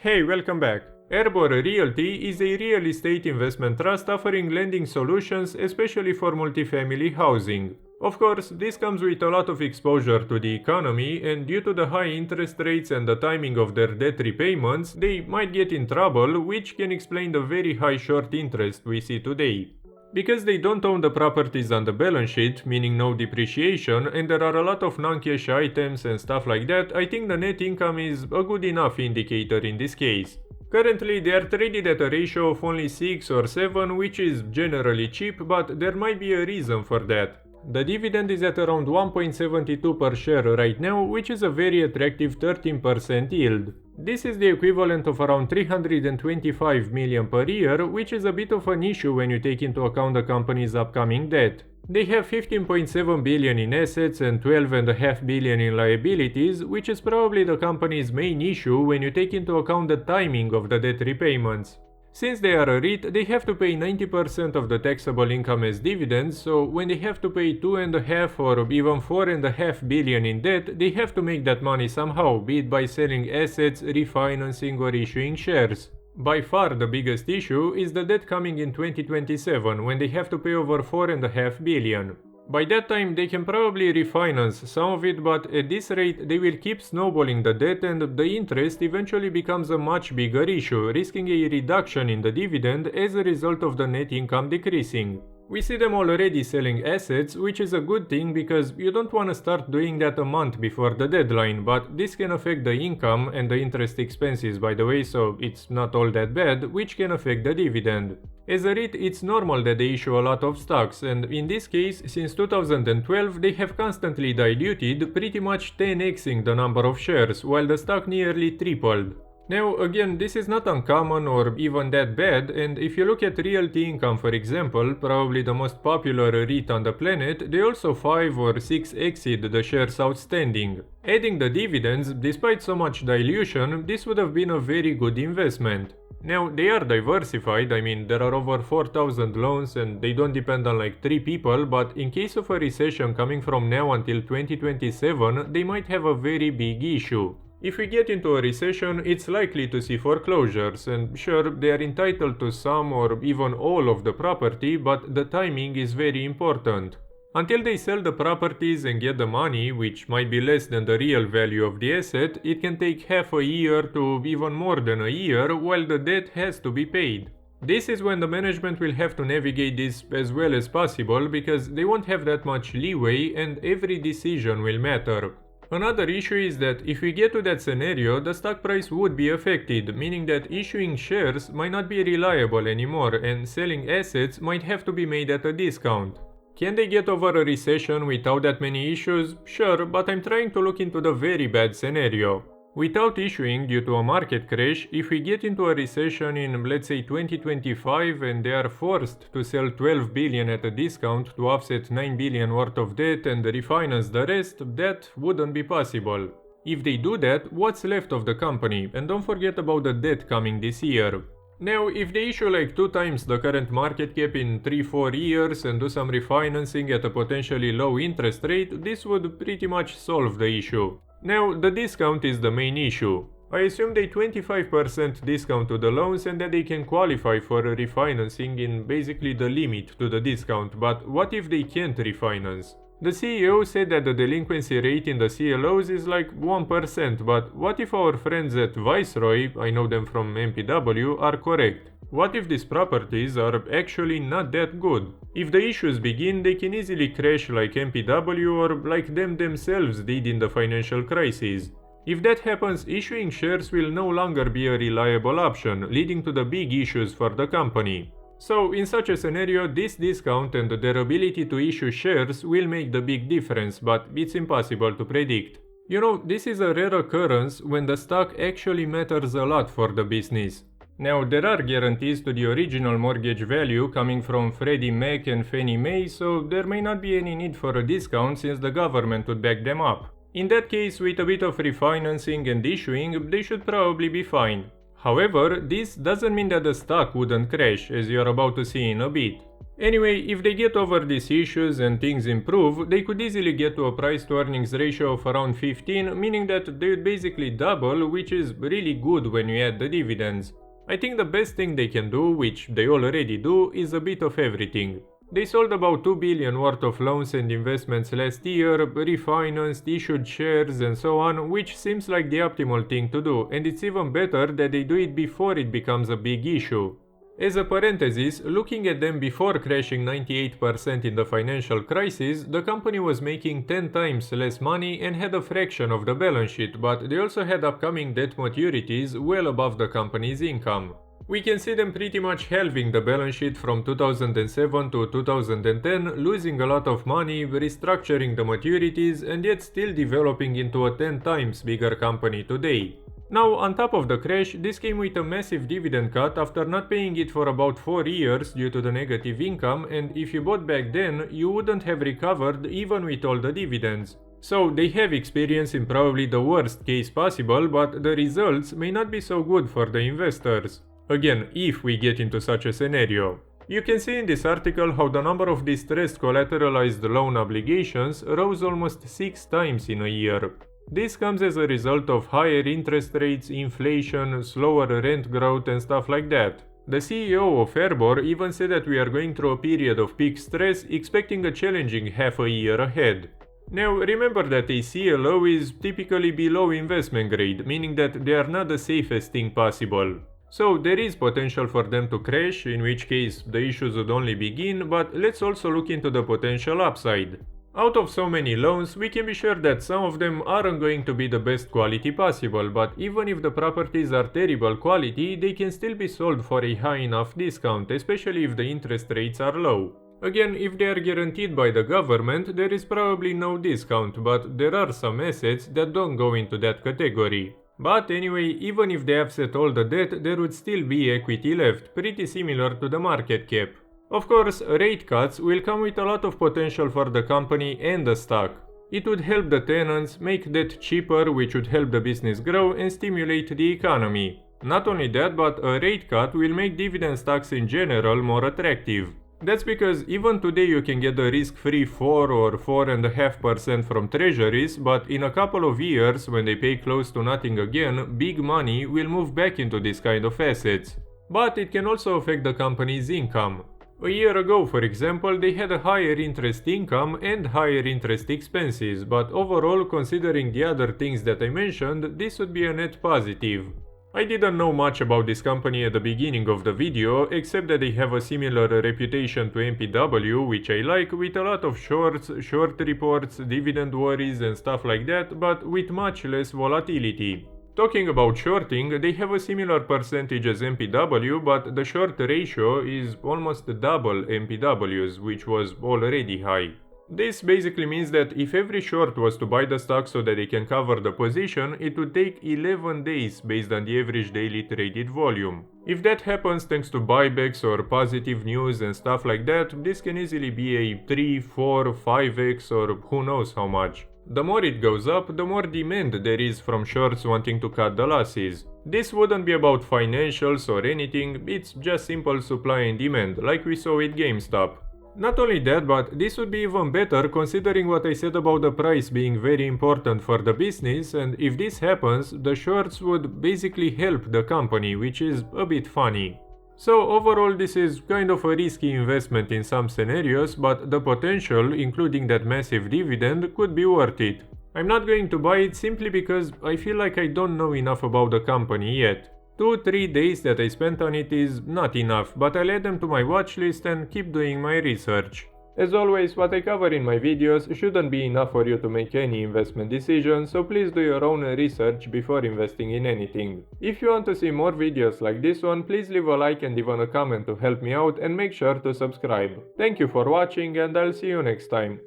Hey, welcome back. Arbor Realty is a real estate investment trust offering lending solutions especially for multifamily housing. Of course, this comes with a lot of exposure to the economy, and due to the high interest rates and the timing of their debt repayments, they might get in trouble, which can explain the very high short interest we see today. Because they don't own the properties on the balance sheet, meaning no depreciation, and there are a lot of non-cash items and stuff like that, I think the net income is a good enough indicator in this case. Currently, they are traded at a ratio of only 6 or 7, which is generally cheap, but there might be a reason for that. The dividend is at around 1.72 per share right now, which is a very attractive 13% yield. This is the equivalent of around 325 million per year, which is a bit of an issue when you take into account the company's upcoming debt. They have 15.7 billion in assets and 12.5 billion in liabilities, which is probably the company's main issue when you take into account the timing of the debt repayments. Since they are a REIT, they have to pay 90% of the taxable income as dividends, so when they have to pay 2.5 or even 4.5 billion in debt, they have to make that money somehow, be it by selling assets, refinancing or issuing shares. By far the biggest issue is the debt coming in 2027, when they have to pay over 4.5 billion. By that time they can probably refinance some of it, but at this rate they will keep snowballing the debt and the interest eventually becomes a much bigger issue, risking a reduction in the dividend as a result of the net income decreasing. We see them already selling assets, which is a good thing because you don't want to start doing that a month before the deadline, but this can affect the income and the interest expenses by the way, so it's not all that bad, which can affect the dividend. As a REIT, it's normal that they issue a lot of stocks, and in this case, since 2012, they have constantly diluted, pretty much 10xing the number of shares, while the stock nearly tripled. Now again, this is not uncommon or even that bad, and if you look at Realty Income for example, probably the most popular REIT on the planet, they also 5 or 6x'd the shares outstanding. Adding the dividends, despite so much dilution, this would have been a very good investment. Now, they are diversified, I mean, there are over 4,000 loans and they don't depend on like 3 people, but in case of a recession coming from now until 2027, they might have a very big issue. If we get into a recession, it's likely to see foreclosures, and sure, they are entitled to some or even all of the property, but the timing is very important. Until they sell the properties and get the money, which might be less than the real value of the asset, it can take half a year to even more than a year, while the debt has to be paid. This is when the management will have to navigate this as well as possible, because they won't have that much leeway and every decision will matter. Another issue is that if we get to that scenario, the stock price would be affected, meaning that issuing shares might not be reliable anymore and selling assets might have to be made at a discount. Can they get over a recession without that many issues? Sure, but I'm trying to look into the very bad scenario. Without issuing due to a market crash, if we get into a recession in let's say 2025 and they are forced to sell 12 billion at a discount to offset 9 billion worth of debt and refinance the rest, that wouldn't be possible. If they do that, what's left of the company? And don't forget about the debt coming this year. Now, if they issue like 2 times the current market cap in 3-4 years and do some refinancing at a potentially low interest rate, this would pretty much solve the issue. Now, the discount is the main issue. I assume they 25% discount to the loans and that they can qualify for a refinancing in basically the limit to the discount, but what if they can't refinance? The CEO said that the delinquency rate in the CLOs is like 1%, but what if our friends at Viceroy, I know them from MPW, are correct? What if these properties are actually not that good? If the issues begin, they can easily crash like MPW or like them themselves did in the financial crisis. If that happens, issuing shares will no longer be a reliable option, leading to the big issues for the company. So, in such a scenario, this discount and their ability to issue shares will make the big difference, but it's impossible to predict. You know, this is a rare occurrence when the stock actually matters a lot for the business. Now, there are guarantees to the original mortgage value coming from Freddie Mac and Fannie Mae, so there may not be any need for a discount since the government would back them up. In that case, with a bit of refinancing and issuing, they should probably be fine. However, this doesn't mean that the stock wouldn't crash, as you're about to see in a bit. Anyway, if they get over these issues and things improve, they could easily get to a price to earnings ratio of around 15, meaning that they would basically double, which is really good when you add the dividends. I think the best thing they can do, which they already do, is a bit of everything. They sold about 2 billion worth of loans and investments last year, refinanced, issued shares and so on, which seems like the optimal thing to do, and it's even better that they do it before it becomes a big issue. As a parenthesis, looking at them before crashing 98% in the financial crisis, the company was making 10 times less money and had a fraction of the balance sheet, but they also had upcoming debt maturities well above the company's income. We can see them pretty much halving the balance sheet from 2007 to 2010, losing a lot of money, restructuring the maturities, and yet still developing into a 10 times bigger company today. Now, on top of the crash, this came with a massive dividend cut after not paying it for about 4 years due to the negative income, and if you bought back then, you wouldn't have recovered even with all the dividends. So they have experience in probably the worst case possible, but the results may not be so good for the investors. Again, if we get into such a scenario. You can see in this article how the number of distressed collateralized loan obligations rose almost 6 times in a year. This comes as a result of higher interest rates, inflation, slower rent growth and stuff like that. The CEO of Arbor even said that we are going through a period of peak stress, expecting a challenging half a year ahead. Now remember that a CLO is typically below investment grade, meaning that they are not the safest thing possible. So there is potential for them to crash, in which case the issues would only begin, but let's also look into the potential upside. Out of so many loans, we can be sure that some of them aren't going to be the best quality possible, but even if the properties are terrible quality, they can still be sold for a high enough discount, especially if the interest rates are low. Again, if they are guaranteed by the government, there is probably no discount, but there are some assets that don't go into that category. But anyway, even if they offset all the debt, there would still be equity left, pretty similar to the market cap. Of course, rate cuts will come with a lot of potential for the company and the stock. It would help the tenants, make debt cheaper, which would help the business grow and stimulate the economy. Not only that, but a rate cut will make dividend stocks in general more attractive. That's because even today you can get the risk-free 4 or 4.5% from treasuries, but in a couple of years, when they pay close to nothing again, big money will move back into this kind of assets. But it can also affect the company's income. A year ago, for example, they had a higher interest income and higher interest expenses, but overall, considering the other things that I mentioned, this would be a net positive. I didn't know much about this company at the beginning of the video, except that they have a similar reputation to MPW, which I like, with a lot of shorts, short reports, dividend worries and stuff like that, but with much less volatility. Talking about shorting, they have a similar percentage as MPW, but the short ratio is almost double MPW's, which was already high. This basically means that if every short was to buy the stock so that they can cover the position, it would take 11 days based on the average daily traded volume. If that happens thanks to buybacks or positive news and stuff like that, this can easily be a 3, 4, 5x or who knows how much. The more it goes up, the more demand there is from shorts wanting to cut the losses. This wouldn't be about financials or anything, it's just simple supply and demand, like we saw with GameStop. Not only that, but this would be even better considering what I said about the price being very important for the business, and if this happens, the shorts would basically help the company, which is a bit funny. So overall this is kind of a risky investment in some scenarios, but the potential, including that massive dividend, could be worth it. I'm not going to buy it simply because I feel like I don't know enough about the company yet. 2-3 days that I spent on it is not enough, but I'll add them to my watch list and keep doing my research. As always, what I cover in my videos shouldn't be enough for you to make any investment decision, so please do your own research before investing in anything. If you want to see more videos like this one, please leave a like and even a comment to help me out, and make sure to subscribe. Thank you for watching and I'll see you next time.